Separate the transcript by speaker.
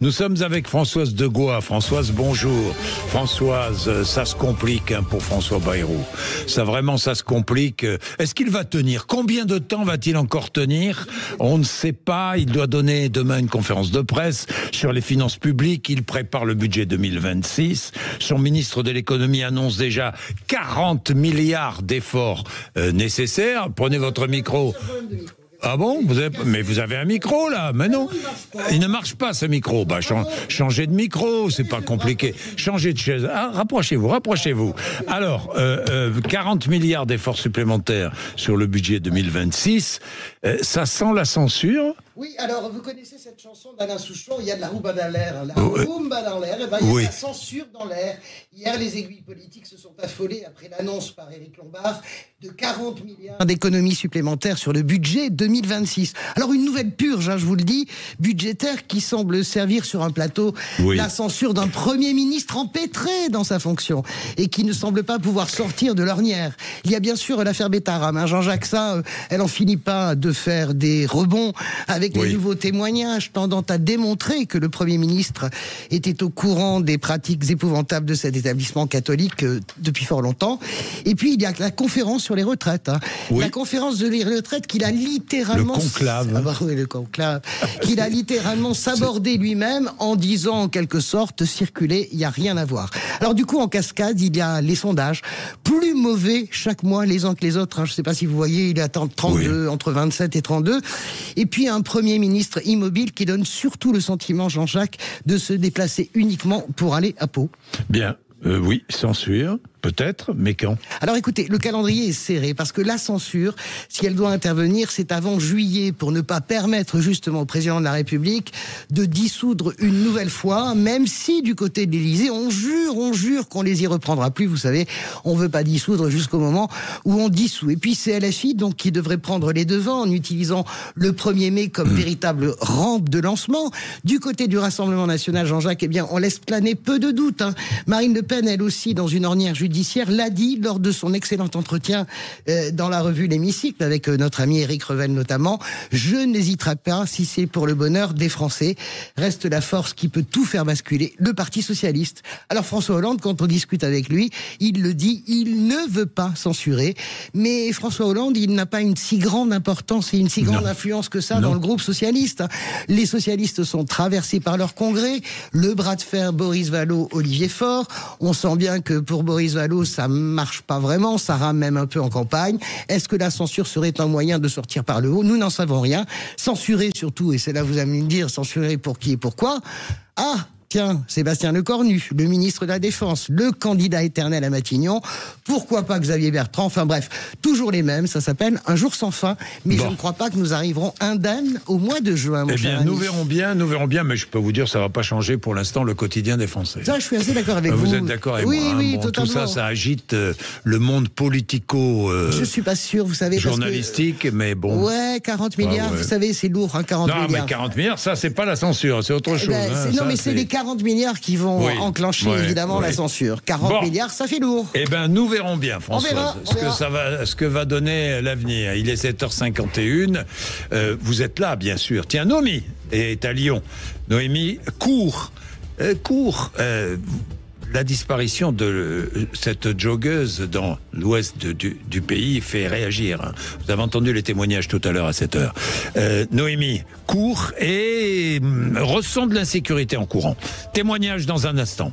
Speaker 1: Nous sommes avec Françoise Degois. Françoise, bonjour. Françoise, ça se complique pour François Bayrou. Ça se complique. Est-ce qu'il va tenir? Combien de temps va-t-il encore tenir? On ne sait pas. Il doit donner demain une conférence de presse sur les finances publiques. Il prépare le budget 2026. Son ministre de l'économie annonce déjà 40 milliards d'efforts nécessaires. Prenez votre micro. Ah bon? Mais vous avez un micro là? Mais non, il ne marche pas ce micro. Bah, changez de micro, c'est pas compliqué. Changez de chaise. Ah, rapprochez-vous. Alors, 40 milliards d'efforts supplémentaires sur le budget 2026. Ça sent la censure?
Speaker 2: Oui, alors vous connaissez cette chanson d'Alain Souchon, il y a de la rumba dans l'air. La rumba dans l'air, et ben, il y a de la censure dans l'air. Hier, les aiguilles politiques se sont affolées après l'annonce par Éric Lombard de 40 milliards d'économies supplémentaires sur le budget 2026. Alors une nouvelle purge, je vous le dis, budgétaire qui semble servir sur un plateau la censure d'un Premier ministre empêtré dans sa fonction et qui ne semble pas pouvoir sortir de l'ornière. Il y a bien sûr l'affaire Betaram, Jean-Jacques Sa, elle en finit pas de faire des rebonds avec les nouveaux témoignages tendant à démontrer que le Premier ministre était au courant des pratiques épouvantables de cet établissement catholique depuis fort longtemps. Et puis il y a la conférence sur les retraites. La conférence de les retraites qu'il a littéralement...
Speaker 1: Le conclave.
Speaker 2: Le conclave. Qu'il a littéralement sabordé lui-même en disant en quelque sorte, circuler, il n'y a rien à voir. Alors du coup, en cascade, il y a les sondages, plus mauvais chaque mois les uns que les autres. Je ne sais pas si vous voyez, il attend 32, entre 27 et 32. Et puis un Premier ministre immobile qui donne surtout le sentiment, Jean-Jacques, de se déplacer uniquement pour aller à Pau.
Speaker 1: Bien, oui, censure. Peut-être, mais quand? Alors
Speaker 2: écoutez, le calendrier est serré parce que la censure, si elle doit intervenir, c'est avant juillet pour ne pas permettre justement au président de la République de dissoudre une nouvelle fois, même si du côté de l'Élysée, on jure qu'on les y reprendra plus, vous savez, on veut pas dissoudre jusqu'au moment où on dissout. Et puis c'est LFI donc qui devrait prendre les devants en utilisant le 1er mai comme véritable rampe de lancement. Du côté du Rassemblement national, Jean-Jacques, eh bien on laisse planer peu de doutes. Marine Le Pen, elle aussi, dans une ornière judiciaire, l'a dit lors de son excellent entretien dans la revue L'Hémicycle avec notre ami Éric Revel notamment. Je n'hésiterai pas si c'est pour le bonheur des Français. Reste la force qui peut tout faire basculer, le Parti socialiste. Alors François Hollande, quand on discute avec lui, il le dit, il ne veut pas censurer. Mais François Hollande, il n'a pas une si grande importance et une si grande influence que ça dans le groupe socialiste. Les socialistes sont traversés par leur congrès. Le bras de fer Boris Vallaud, Olivier Faure. On sent bien que pour Boris Vallaud, ça marche pas vraiment, ça rame même un peu en campagne. Est-ce que la censure serait un moyen de sortir par le haut? Nous n'en savons rien. Censurer surtout, et c'est là vous allez me dire, censurer pour qui et pourquoi? Tiens, Sébastien Lecornu, le ministre de la Défense, le candidat éternel à Matignon, pourquoi pas Xavier Bertrand, enfin bref, toujours les mêmes, ça s'appelle Un jour sans fin, mais je ne crois pas que nous arriverons indemnes au mois de juin, mon cher ami.
Speaker 1: Nous verrons bien, mais je peux vous dire, ça va pas changer pour l'instant le quotidien des Français.
Speaker 2: Ça, je suis assez d'accord avec vous.
Speaker 1: Vous êtes d'accord avec moi?
Speaker 2: Oui, totalement.
Speaker 1: Tout ça agite le monde politico...
Speaker 2: je suis pas sûr, vous savez,
Speaker 1: journalistique, parce que, mais bon...
Speaker 2: Ouais, 40 milliards, vous savez, c'est lourd, 40 milliards.
Speaker 1: Non, mais 40 milliards, ça, c'est pas la censure, c'est autre chose.
Speaker 2: Mais c'est les 40 milliards qui vont enclencher évidemment la censure. 40 milliards, ça fait lourd.
Speaker 1: Eh bien, nous verrons bien, Françoise, ce que va donner l'avenir. Il est 7h51. Vous êtes là, bien sûr. Tiens, Noémie est à Lyon. Noémie court. La disparition de cette joggeuse dans l'ouest du pays fait réagir. Vous avez entendu les témoignages tout à l'heure à 7h. Noémie court et ressent de l'insécurité en courant. Témoignage dans un instant.